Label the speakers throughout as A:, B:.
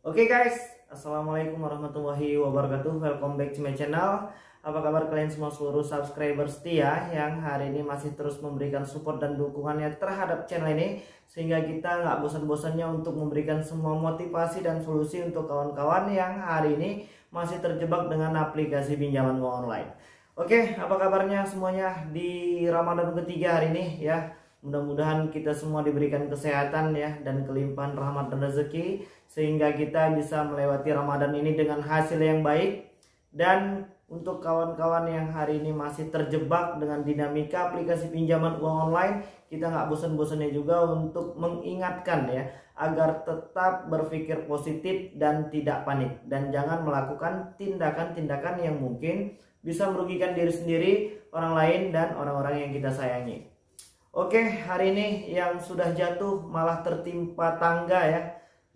A: Oke guys, assalamualaikum warahmatullahi wabarakatuh. Welcome back to my channel. Apa kabar kalian semua seluruh subscriber setia yang hari ini masih terus memberikan support dan dukungannya terhadap channel ini, sehingga kita nggak bosan-bosannya untuk memberikan semua motivasi dan solusi untuk kawan-kawan yang hari ini masih terjebak dengan aplikasi pinjaman uang online. Oke, apa kabarnya semuanya di Ramadan ketiga hari ini ya? Mudah-mudahan kita semua diberikan kesehatan ya dan kelimpahan rahmat dan rezeki, sehingga kita bisa melewati Ramadan ini dengan hasil yang baik. Dan untuk kawan-kawan yang hari ini masih terjebak dengan dinamika aplikasi pinjaman uang online, kita nggak bosan-bosannya juga untuk mengingatkan ya, agar tetap berpikir positif dan tidak panik, dan jangan melakukan tindakan-tindakan yang mungkin bisa merugikan diri sendiri, orang lain, dan orang-orang yang kita sayangi. Oke, hari ini yang sudah jatuh malah tertimpa tangga ya.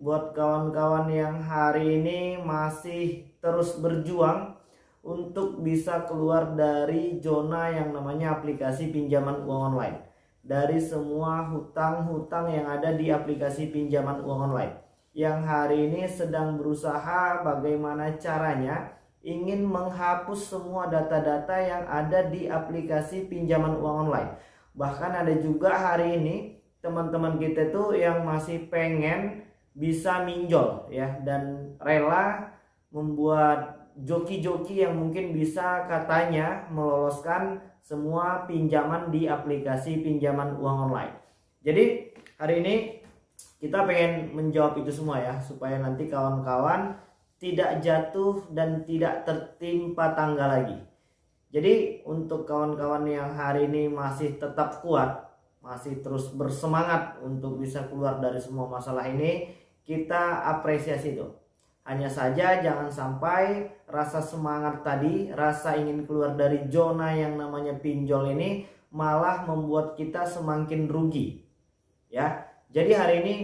A: Buat kawan-kawan yang hari ini masih terus berjuang untuk bisa keluar dari zona yang namanya aplikasi pinjaman uang online, dari semua hutang-hutang yang ada di aplikasi pinjaman uang online, yang hari ini sedang berusaha bagaimana caranya ingin menghapus semua data-data yang ada di aplikasi pinjaman uang online. Bahkan ada juga hari ini teman-teman kita tuh yang masih pengen bisa minjol ya, dan rela membuat joki-joki yang mungkin bisa katanya meloloskan semua pinjaman di aplikasi pinjaman uang online. Jadi hari ini kita pengen menjawab itu semua ya, supaya nanti kawan-kawan tidak jatuh dan tidak tertimpa tangga lagi. Jadi untuk kawan-kawan yang hari ini masih tetap kuat, masih terus bersemangat untuk bisa keluar dari semua masalah ini, kita apresiasi itu. Hanya saja jangan sampai rasa semangat tadi, rasa ingin keluar dari zona yang namanya pinjol ini malah membuat kita semakin rugi. Ya, jadi hari ini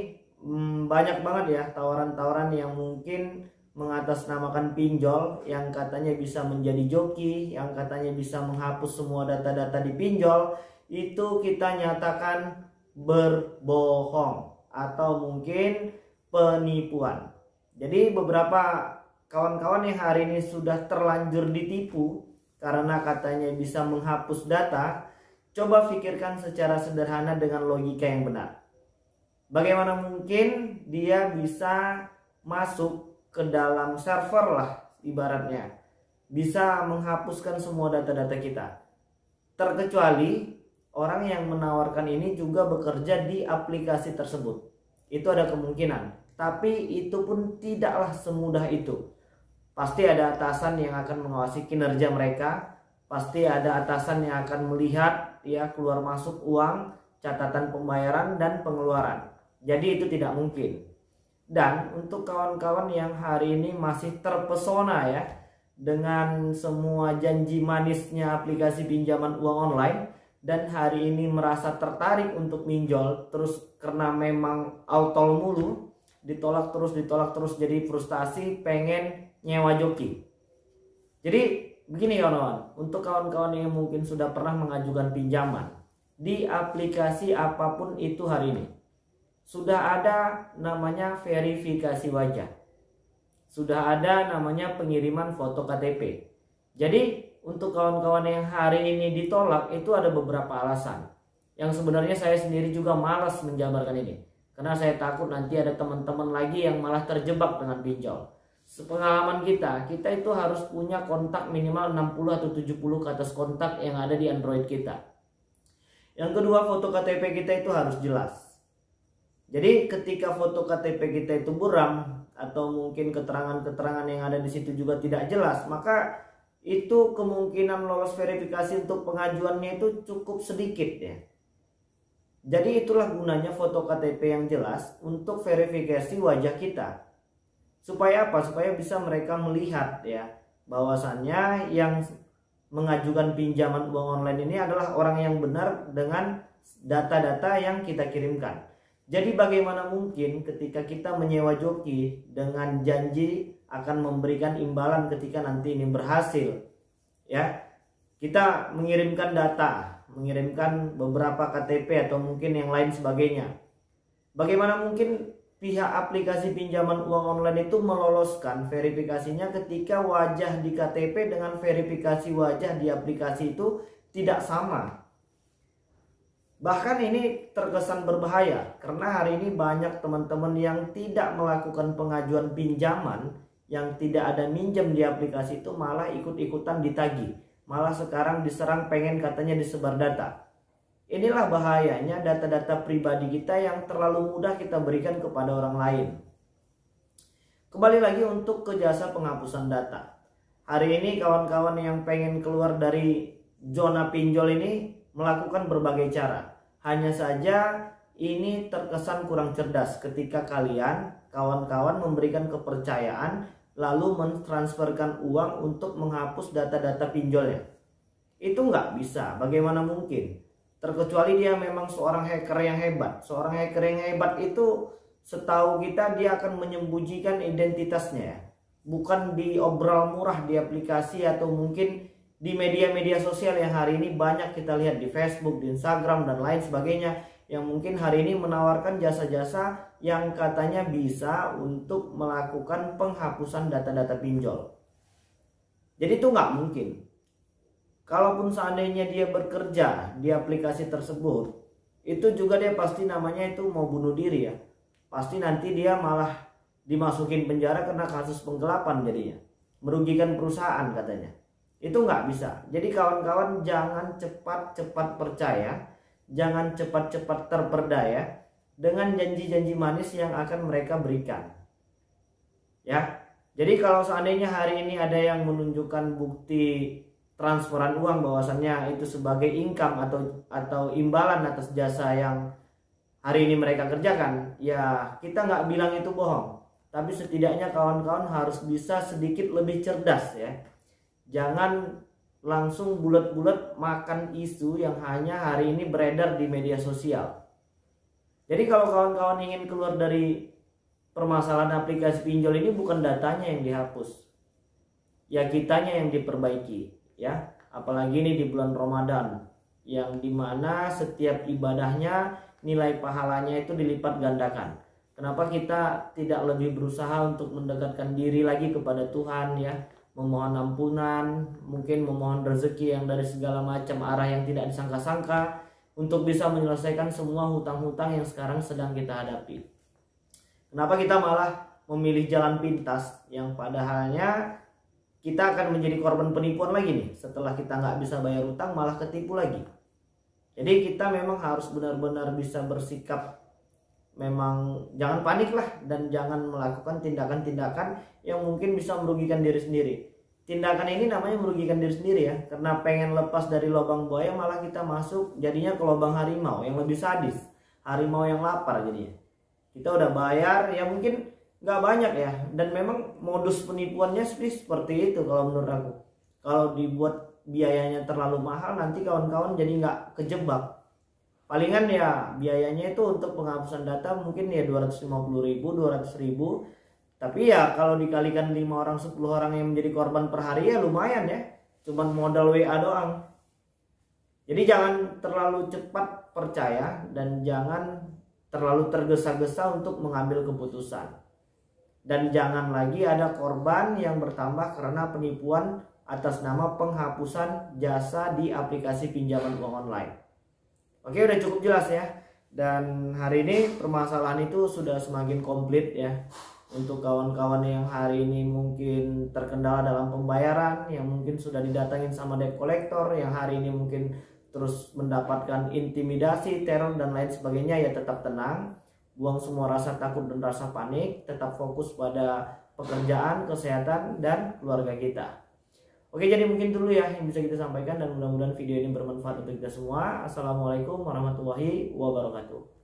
A: banyak banget ya tawaran-tawaran yang mungkin mengatasnamakan pinjol, yang katanya bisa menjadi joki, yang katanya bisa menghapus semua data-data di pinjol. Itu kita nyatakan berbohong atau mungkin penipuan. Jadi beberapa kawan-kawan yang hari ini sudah terlanjur ditipu karena katanya bisa menghapus data, coba pikirkan secara sederhana dengan logika yang benar. Bagaimana mungkin dia bisa masuk ke dalam server lah ibaratnya, bisa menghapuskan semua data-data kita? Terkecuali orang yang menawarkan ini juga bekerja di aplikasi tersebut. Itu ada kemungkinan, tapi itu pun tidaklah semudah itu. Pasti ada atasan yang akan mengawasi kinerja mereka, pasti ada atasan yang akan melihat ya keluar masuk uang, catatan pembayaran dan pengeluaran. Jadi itu tidak mungkin. Dan untuk kawan-kawan yang hari ini masih terpesona ya dengan semua janji manisnya aplikasi pinjaman uang online, dan hari ini merasa tertarik untuk minjol terus karena memang autol mulu, ditolak terus, jadi frustasi pengen nyewa joki. Jadi begini kawan-kawan, untuk kawan-kawan yang mungkin sudah pernah mengajukan pinjaman di aplikasi apapun itu hari ini, sudah ada namanya verifikasi wajah, sudah ada namanya pengiriman foto KTP. Jadi untuk kawan-kawan yang hari ini ditolak itu ada beberapa alasan, yang sebenarnya saya sendiri juga malas menjabarkan ini, karena saya takut nanti ada teman-teman lagi yang malah terjebak dengan pinjol. Sepengalaman kita itu harus punya kontak minimal 60 atau 70 ke atas kontak yang ada di Android kita. Yang kedua, foto KTP kita itu harus jelas. Jadi ketika foto KTP kita itu buram atau mungkin keterangan-keterangan yang ada di situ juga tidak jelas, maka itu kemungkinan lolos verifikasi untuk pengajuannya itu cukup sedikit ya. Jadi itulah gunanya foto KTP yang jelas untuk verifikasi wajah kita. Supaya apa? Supaya bisa mereka melihat ya bahwasannya yang mengajukan pinjaman uang online ini adalah orang yang benar dengan data-data yang kita kirimkan. Jadi bagaimana mungkin ketika kita menyewa joki dengan janji akan memberikan imbalan ketika nanti ini berhasil ya, kita mengirimkan data, mengirimkan beberapa KTP atau mungkin yang lain sebagainya. Bagaimana mungkin pihak aplikasi pinjaman uang online itu meloloskan verifikasinya ketika wajah di KTP dengan verifikasi wajah di aplikasi itu tidak sama. Bahkan ini terkesan berbahaya karena hari ini banyak teman-teman yang tidak melakukan pengajuan pinjaman, yang tidak ada minjem di aplikasi itu malah ikut-ikutan ditagih. Malah sekarang diserang pengen katanya disebar data. Inilah bahayanya data-data pribadi kita yang terlalu mudah kita berikan kepada orang lain. Kembali lagi untuk ke jasa penghapusan data. Hari ini kawan-kawan yang pengen keluar dari zona pinjol ini melakukan berbagai cara. Hanya saja ini terkesan kurang cerdas ketika kalian, kawan-kawan memberikan kepercayaan lalu mentransferkan uang untuk menghapus data-data pinjolnya. Itu nggak bisa, bagaimana mungkin? Terkecuali dia memang seorang hacker yang hebat. Seorang hacker yang hebat itu setahu kita dia akan menyembunyikan identitasnya. Bukan diobrol murah di aplikasi atau mungkin di media-media sosial yang hari ini banyak kita lihat di Facebook, di Instagram dan lain sebagainya. Yang mungkin hari ini menawarkan jasa-jasa yang katanya bisa untuk melakukan penghapusan data-data pinjol. Jadi itu nggak mungkin. Kalaupun seandainya dia bekerja di aplikasi tersebut, itu juga dia pasti namanya itu mau bunuh diri ya. Pasti nanti dia malah dimasukin penjara karena kasus penggelapan jadinya. Merugikan perusahaan katanya. Itu nggak bisa. Jadi kawan-kawan jangan cepat-cepat percaya, jangan cepat-cepat terperdaya dengan janji-janji manis yang akan mereka berikan. Ya. Jadi kalau seandainya hari ini ada yang menunjukkan bukti transferan uang bahwasannya itu sebagai income atau imbalan atas jasa yang hari ini mereka kerjakan, ya kita nggak bilang itu bohong, tapi setidaknya kawan-kawan harus bisa sedikit lebih cerdas ya. Jangan langsung bulat-bulat makan isu yang hanya hari ini beredar di media sosial. Jadi kalau kawan-kawan ingin keluar dari permasalahan aplikasi pinjol ini, bukan datanya yang dihapus, ya kitanya yang diperbaiki. Ya, apalagi ini di bulan Ramadan yang dimana setiap ibadahnya nilai pahalanya itu dilipat gandakan. Kenapa kita tidak lebih berusaha untuk mendekatkan diri lagi kepada Tuhan ya, memohon ampunan, mungkin memohon rezeki yang dari segala macam arah yang tidak disangka-sangka untuk bisa menyelesaikan semua hutang-hutang yang sekarang sedang kita hadapi. Kenapa kita malah memilih jalan pintas yang padahalnya kita akan menjadi korban penipuan lagi nih. Setelah kita nggak bisa bayar utang malah ketipu lagi. Jadi kita memang harus benar-benar bisa bersikap, memang jangan panik lah, dan jangan melakukan tindakan-tindakan yang mungkin bisa merugikan diri sendiri. Tindakan ini namanya merugikan diri sendiri ya, karena pengen lepas dari lubang buaya malah kita masuk jadinya ke lubang harimau yang lebih sadis, harimau yang lapar jadinya. Kita udah bayar ya mungkin nggak banyak ya, dan memang modus penipuannya seperti itu kalau menurut aku. Kalau dibuat biayanya terlalu mahal nanti kawan-kawan jadi nggak kejebak. Palingan ya biayanya itu untuk penghapusan data mungkin ya 250.000, 200.000. Tapi ya kalau dikalikan 5 orang, 10 orang yang menjadi korban per hari ya lumayan ya. Cuman modal WA doang. Jadi jangan terlalu cepat percaya dan jangan terlalu tergesa-gesa untuk mengambil keputusan. Dan jangan lagi ada korban yang bertambah karena penipuan atas nama penghapusan jasa di aplikasi pinjaman uang online. Oke, udah cukup jelas ya. Dan hari ini permasalahan itu sudah semakin komplit ya. Untuk kawan-kawan yang hari ini mungkin terkendala dalam pembayaran, yang mungkin sudah didatangin sama debt collector, yang hari ini mungkin terus mendapatkan intimidasi, teror dan lain sebagainya, ya tetap tenang. Buang semua rasa takut dan rasa panik, tetap fokus pada pekerjaan, kesehatan, dan keluarga kita. Oke, jadi mungkin dulu ya yang bisa kita sampaikan, dan mudah-mudahan video ini bermanfaat untuk kita semua. Assalamualaikum warahmatullahi wabarakatuh.